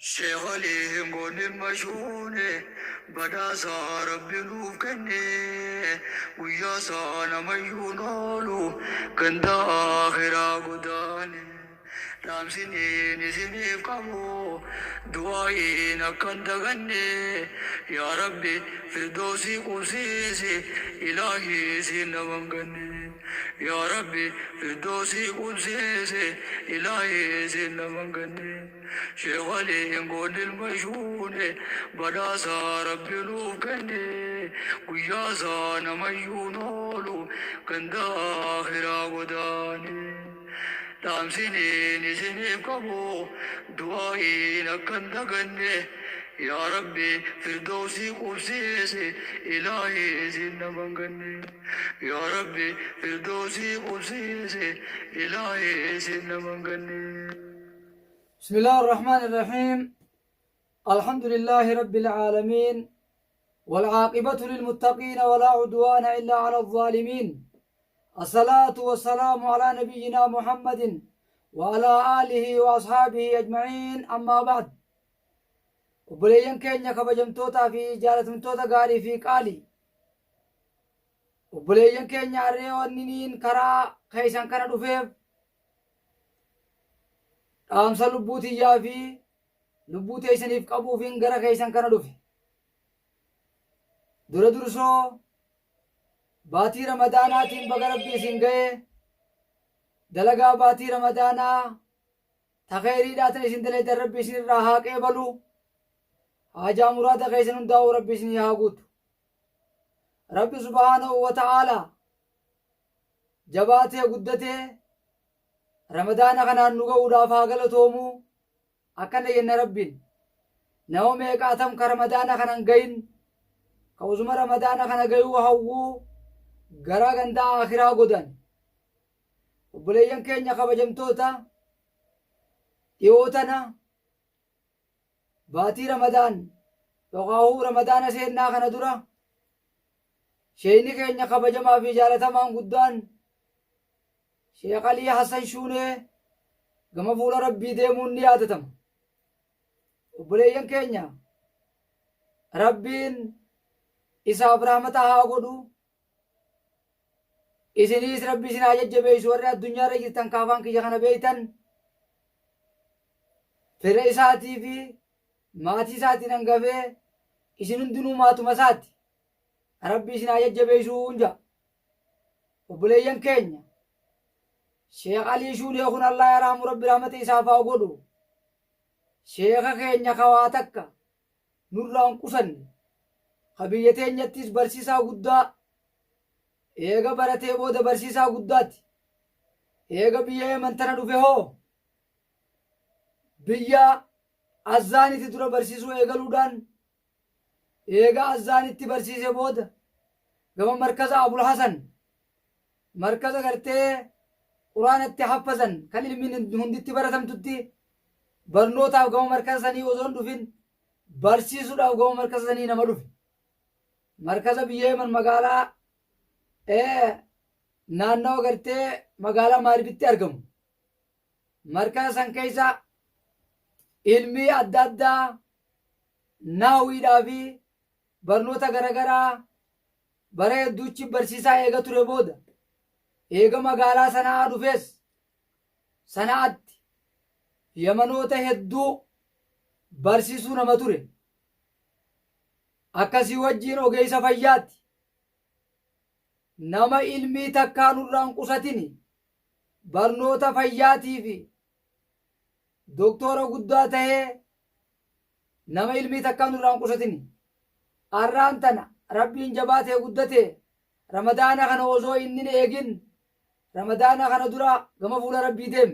شيخ عليهم قول المشهون بدا صار بنوف كني ويا صانا ميونولو كندا آخرا قداني رام سنين سنيف قبو دعائي نكن غني يا ربي فردوسي قدسيسي إلهي سين وانغني يا ربي فردوسي قدسيسي إلهي سين وانغني شيخ علي ينقول المشهون بدا صار ربي كني ويا زانا ميونولو كندا آخرا قداني دام سنين سنين كبو دعائي نكن دقني يا ربي فردوسي قدسيسي إلهي زين منغني يا ربي فردوسي قدسيسي إلهي زين منغني. بسم الله الرحمن الرحيم. الحمد لله رب العالمين، والعاقبة للمتقين ولا عدوان إلا على الظالمين. الصلاة والسلام على نبينا محمد وعلى آله وأصحابه أجمعين، أما بعد. وبلين كينيا كبجمتوتا في جالتمتوتا غاري في قالي وبلين كينيا ريوانين كرا خيسان كان دفيف أمسا لبوتي يافي لبوتي إسانيف قبوفين غرا خيسان كان دفي درسو باتي رمضاناتين بغربي سنگئے دلگا باتي رمضانا تخيري داتن اسن دلي در ربي سن راها قبلو حاجة مراد خيسن داو ربي سن يهاقوت ربي سبحانه وتعالى جباته قدته رمضان خنان نغو دافا غلطومو أكن ين ربين نوم يقاتم كرمضان خنان غين كوزم رمضان خنان غيو هاو غرا غندا آخرا غدن وبلين كينيا خبجمتوتا يوتنا باتي رمضان يوغاو رمضان سيدنا خنا درا شيني كينيا خبجما في جالتا مان قدان شيخ علي حسن شوني غما فولا ربي ديمون نياتتم وبلين كينيا ربين إساف رحمتها قدو إسنيس ربي سنا ججبه سورة الدنيا رجلتن كافان كي جخنا بيتن فرئيساتي في ماتي ساتي ننقفه إسنن دنو ماتو مساتي ربي سنا ججبه سونجا وبلين كينيا شيخ علي شوني يخون الله يرحم ربي رحمته إسافا قدو شيخ كينيا خواتك نوران قسن خبيتين يتيس برسيسا قدا إيغا براتي بودا برسيسا قداتي إيغا بيا منتنا دوفي هو بيا أزاني تدرى برسيسو إيغا لودان إيغا أزاني تي برسيسي بودا غما مركز أبو الحسن مركز غرتي قرآن اتحفظن كان من هندي تبرتم تدي برنوتا غما مركز سني وزون دوفين برسيسو دا غما مركز سني نما دوفين مركز بيا من مغالا نانو غرتي مغالا ماربيتي أرغم مركز سنكيسا علمي أدادا ناوي دافي برنوتا غرغرا بري دوچي برسيسا إيغا توري بودا إيغا مغالا سنا دوفيس سنات يمنوتا هدو برسيسو نما توري أكاسي وجين وغيسا فياتي نما علمي تكانو رانقصتيني برنوتا فياتي في دكتورا قداته نما علمي تكانو رانقصتيني أرانتنا ربين جباته قدته رمضان خنا وزو إنني إيجن رمضان خنا درا غما فولا ربي ديم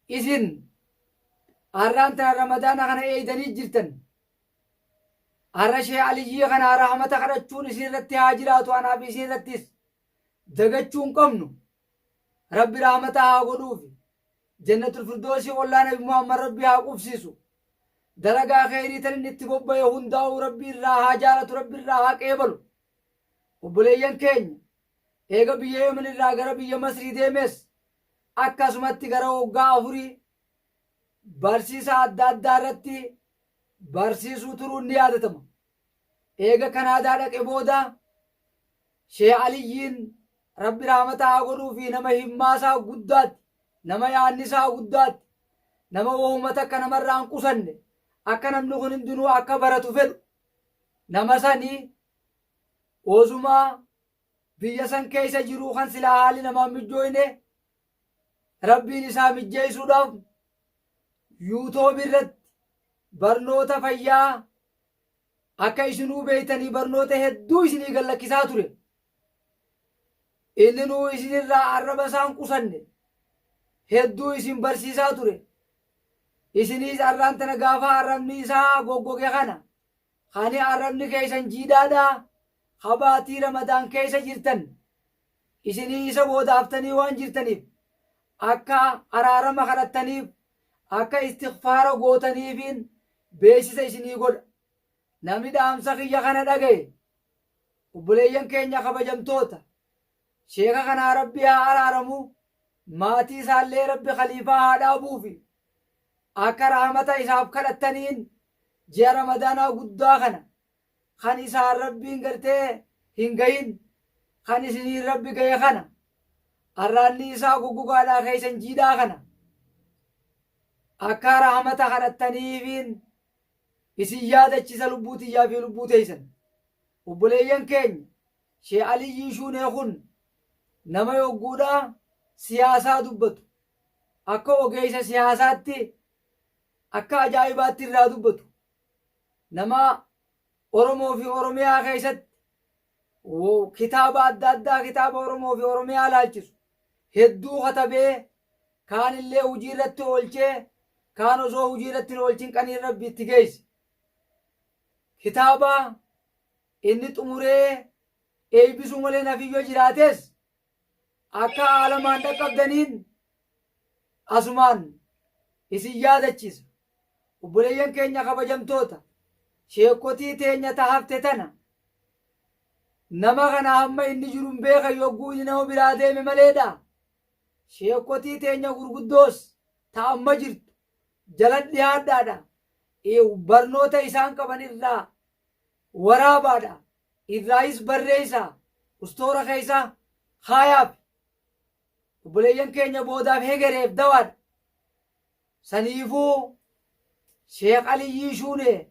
إذن أرانتنا رمضان خنا إيدني جرتن أرشي علي خنا رحمة خرجون سيرتي هاجرات وأنا بسيرتيس دغچون قمنو ربي رحمتها غدوفي جنة الفردوس والله نبي محمد ربي قفسيسو دلقا خيري تن نتبوب يهونداو ربي الراها جالت ربي الراها قبلو وبلين كين إيغا بيه من الراغر بيه مصري ديمس أكاسمتي غرا وغا أفري barsiisa adda addaa irratti barsiisuu turuun ni yaadatama. Eega Kanaadaa dhaqe booda Shee Aliyyiin Rabbi rahmata haa godhuu fi nama himmaasaa guddaatti, nama yaannisaa guddaatti, nama uummata akka namarraa hin qusanne, akka namni kun hundinuu akka baratu fedhu, nama sanii ozumaa biyya san keessa jiruu kan silaa haali namaan mijjooyne Rabbiin isaa mijjeessuudhaaf yuutoobii irratti barnoota fayyaa akka isinuu beeytanii barnoota hedduu isinii gallakkisaa ture. Inni nuu isinirraa arraba isaan qusanne hedduu isin barsiisaa ture. Isiniis arraan tana gaafa arrabni isaa goggoge kana hani arrabni keessan jiidhaadhaa habaatii Ramadaan keessa jirtan isinii isa boodaaftanii waan jirtaniif akka araarama kadhattaniif akka istighfaara gootaniifiin beeksisa isinii godha. Namni dhaamsa kiyya kana dhagaye obboleeyyan keenya kabajamtoota sheeka kanaa Rabbi haa araaramu, maatii isaallee Rabbi khaliifaa haa dhaabuufi akka rahmata isaaf kadhattaniin ji'a Ramadaanaa guddaa kana kan isaan Rabbiin gartee hin gahin kan isiniin Rabbi gaye kana arraanni isaa goggogaadhaa keessan jiidhaa kana akka rahmata kadhattaniifiin isin yaadachisa lubbuu tiyyaa fi lubbuu teeysan. Obboleeyyan keenya Shee Aliyyii Shuunee kun nama yogguudhaa siyaasaa dubbatu, akka ogeessa siyaasaatti akka ajaa'ibaatti irraa dubbatu, nama Oromoo fi Oromiyaa keessatti kitaaba adda addaa kitaaba Oromoo fi Oromiyaa laalchisu hedduu katabee kaan illee hujii irratti oolchee kaan osoo hujii irratti hin oolchin qanii Rabbi itti geesse. Kitaaba inni xumuree eebbisuu malee nafiyyoo jiraates akka aalamaan dhaqqabdaniin asumaan isin yaadachiisa. Obboleeyyan keenya kabajamtoota sheekotii teenya tahafte tana nama kana hamma inni jiru hin beekan yogguu inni nama biraa deeme maleedha. Sheekotii teenya gurguddoos ta amma jirtu jalan dhiyaadhaadha. Barnoota isaan qaban irraa waraabaadha. Irraayis barreessaa ustoora keessa haayaaf obboleeyyan keenya boodaaf hegereef dawaadha. Saniifuu Sheek Aliyyii Shuunee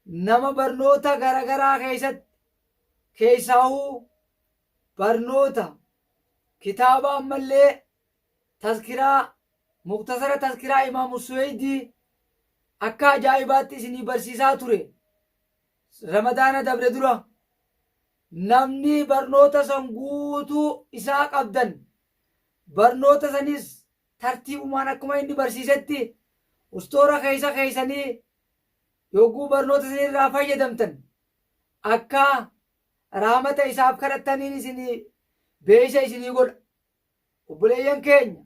nama barnoota garagaraa keessatti keessaahuu barnoota kitaaba ammallee tazkiraa muktasara tazkiraa Imaamu Suweydii akka ajaa'ibaatti isinii barsiisaa ture. Ramadaana dabre dura namni barnoota san guutuu isaa qabdan barnoota sanis tartiibumaan akkuma inni barsiisetti ustoora keessanii yogguu barnoota sanirraa fayyadamtan akka rahmata isaaf kadhattaniin isinii beeysa isinii godha. Obboleeyyan keenya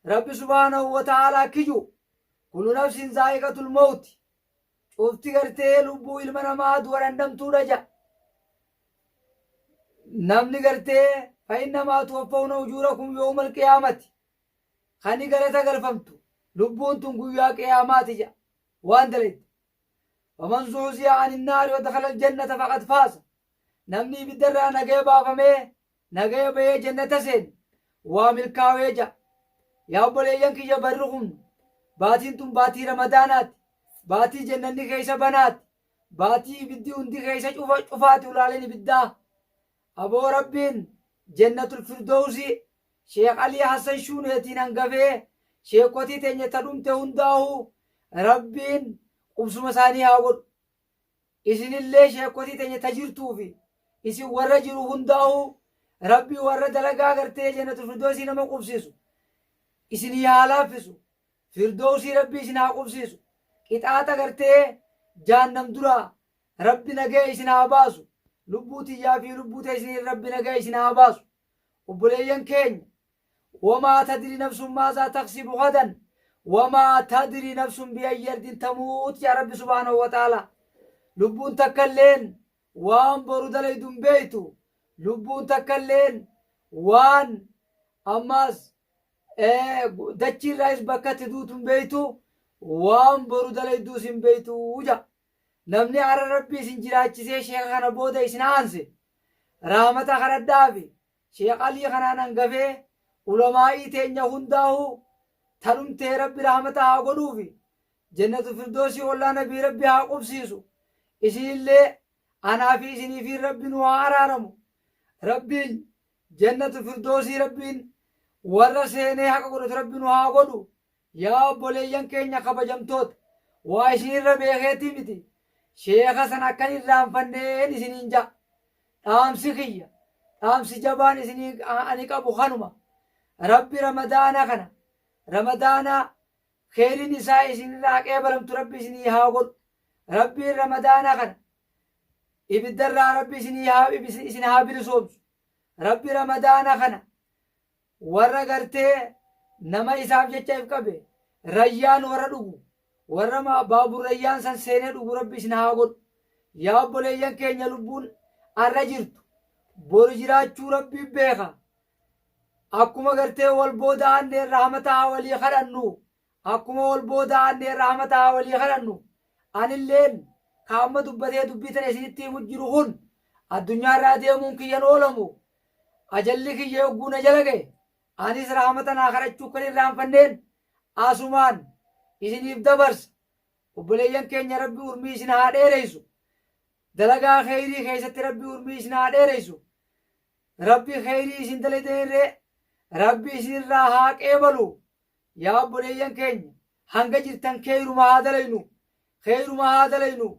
Rabbi subhaanahu wa ta'aalaa kiju kullu nafsin zaa'iqatul mawti cufti gartee lubbuu ilma namaa du'a dhandhamtuudha jedha. Namni gartee fa'innamaa tuwaffawna ujuurakum yawmal qiyaamati kani galata galfamtu lubbuun tun guyyaa qiyaamaati jedha waan dalayte. Waman zuuziya anin naari wa dakhala aljannata faqad faasa. Namni ibiddarraa nagaya baafamee nagaya bahee jannata seene waa milkaawee jedha. Yaa obboleeyyan kiyya barri kun baatiin tun baatii Ramadaanaati. Baatii jannanni keessa banaati. Baatii ibiddi hundi keessa cufaati ulaaleen ibiddaa. Aboo Rabbiin jannatul firdowsi Sheek Alii Hassan Shuuneetiin hangafee sheekotii teenya ta dhumte hundaa'u Rabbiin qubsuma isaanii haa godhu. Isinillee sheekotii teenya ta jirtuufi isin warra jiru hundaa'u Rabbii warra dalagaa gartee jannatul firdowsii nama qubsiisu isinii haa laaffisu. Firdowsii Rabbii isin haa qubsiisu. Qixaaxa gartee jahannam duraa Rabbi nagaya isin haa baasu. Lubbuu tiyyaa fi lubbuu teessinii Rabbi nagaya isin haa baasu. Obboleeyyan keenya wamaa tadri nafsun maazaa taksibu gadan wamaa tadri nafsun biyayyi ardin tamuut yaa Rabbi subhaanahu wa ta'aalaa. Lubbuun takkailleen waan boru dalaydu hin beeytu. Lubbuun takkailleen waan ammaas dachii irraas bakka itti duutu hin beektu waan boru dalayduus hin beektu ja namni har'a rabbii isin jiraachisee sheeka kana booda isin aanse rahmata kadhadhaafi sheek alii kanaan hangafee ulamaa'ii teenya hundaa'u tanumtee rabbi rahmata haa godhuufi jannatu firdoosii ollaa nabii rabbi haa qubsiisu isinillee anaa fi isiniifi rabbi nu haa araaramu rabbiin jannatu firdoosii rabbiin warra seenee haqa godhatu rabbi nu haa godhu yaa obboleeyyan keenya kabajamtoota waa isinirra beekeetii miti sheeka san akkan irraanfanneen isiniin ja'a dhaamsi kiyya dhaamsi jabaan isinii ani qabu kanuma rabbi ramadaana kana ramadaana kheyriin isaa isinirraa qeebalamtu rabbi isinii haa godhu rabbiin ramadaana kana ibiddarraa rabbi isin haa bilisoomsu rabbi ramadaana kana warra gartee nama isaaf jecha if qabe rayyaan warra dhugu warra baabur rayyaan san seenee dhugu rabbi isin haa godhu yaa obboleeyyan keenya lubbuun arra jirtu boru jiraachuu rabbi beeka akkuma gartee wal booda'annee rahmataa walii kadhannu akkuma wal booda'annee rahmataa walii kadhannu anilleen kaamma dubbatee dubbii tana isinitti himu jiru kun addunyaarraa deemuun kiyyan oolamu ajalli kiyya yogguuna jala ga'e anis rahmata naa kadhachuu kan irraanfanneen asumaan isiniif dabarsa obboleeyyan keenya rabbi urmii isin haa dheereysu dalagaa kheyrii keessatti rabbi urmii isin haa dheereysu rabbi kheyrii isin dalaydeenirree rabbi isinirraa haa qeebalu yaa obboleeyyan keenya hanga jirtan keeyruma haa dalaynu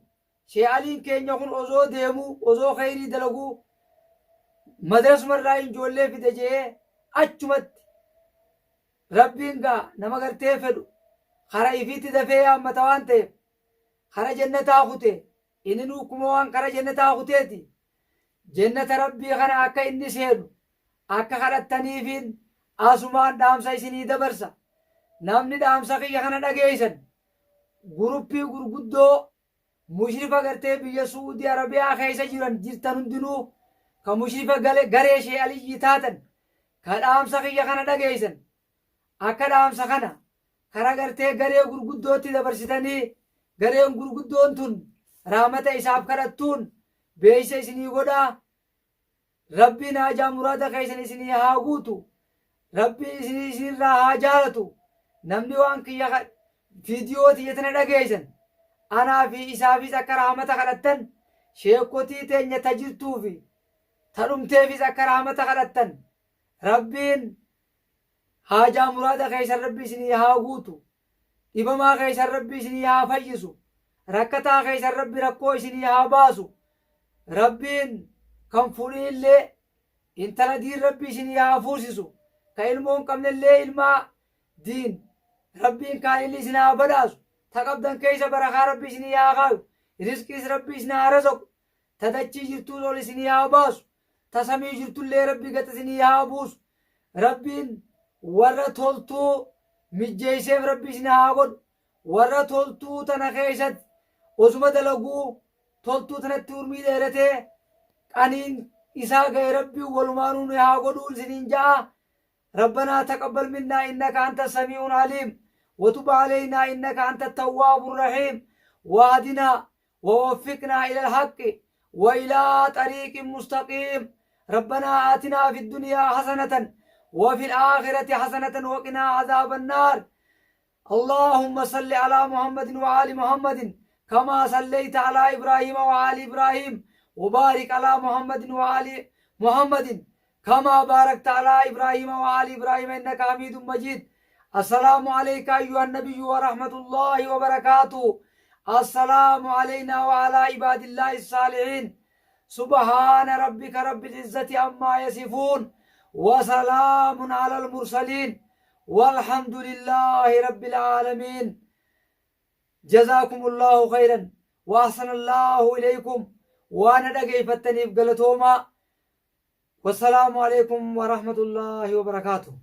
shee aliin keenya kun osoo deemuu osoo kheyrii dalaguu madrasumarraa ijoollee fide jee achumatti rabbiin gaa nama gartee fedhu kara ifiitti dafee yaammata waan ta'eef kara jannataa kute inni nuukuma waan kara jannataa kuteeti jannata rabbii kana akka inni seenu akka kadhattaniifiin asumaan dhaamsa isinii dabarsa namni dhaamsa kiyya kana dhageeysan guruppii gurguddoo mushrifa gartee biyya suudii arabiyaa keessa jirtan hundinuu ka mushrifa garee shee aliyyii taatan ka dhaamsa kiyya kana dhageeysan akka dhaamsa kana kara gartee garee gurguddootti dabarsitanii gareen gurguddoon tun rahmata isaaf kadhattuun beeysa isinii godhaa rabbiin haajaa muraada keessan isinii haa guutu rabbiin isinirraa haa jaalatu namni waan kiyya viidiyoo tiyya tana dhageeysan anaa fi isaafis akka rahmata kadhattan sheekotii teenya ta jirtuufi ta dhumteefis akka rahmata kadhattan rabbiin haajaa muraada keessan rabbi isinii haa guutu dhibamaa keessan rabbi isinii haa fayyisu rakkataa keessan rabbi rakkoo isinii haa baasu rabbiin kan fuudhiillee intala diin rabbi isinii haa fuusisu ka ilmoon qabnellee ilmaa diin rabbiin kaanilli isin haa badhaasu ta qabdan keessa barakaa rabbi isinii haa kaayu riskiis rabbi isin haa razaqu ta dachii jirtuus ol isinii haa baasu ta samii jirtullee rabbi gata isinii haa buusu rabbiin warra toltuu mijjeeyseef rabbi isin haa godhu warra toltuu tana keessatti osuma dalaguu toltuu tanatti urmii dheeratee qaniin isaa ga'e rabbii walumaanuun haa godhuu isiniin ja'a ربنا تقبل منا إنك أنت السميع العليم وتب علينا إنك أنت التواب الرحيم واهدنا ووفقنا إلى الحق وإلى طريق مستقيم ربنا آتنا في الدنيا حسنة وفي الآخرة حسنة وقنا عذاب النار اللهم صل على محمد وآل محمد كما صليت على إبراهيم وآل إبراهيم وبارك على محمد وآل محمد كما باركت على إبراهيم وآل إبراهيم إنك حميد مجيد السلام عليك أيها النبي ورحمة الله وبركاته السلام علينا وعلى عباد الله الصالحين سبحان ربك رب العزة عما يصفون وسلام على المرسلين والحمد لله رب العالمين جزاكم الله خيرا وأحسن الله إليكم وأنا دقيفتني بقلتوما والسلام عليكم ورحمة الله وبركاته.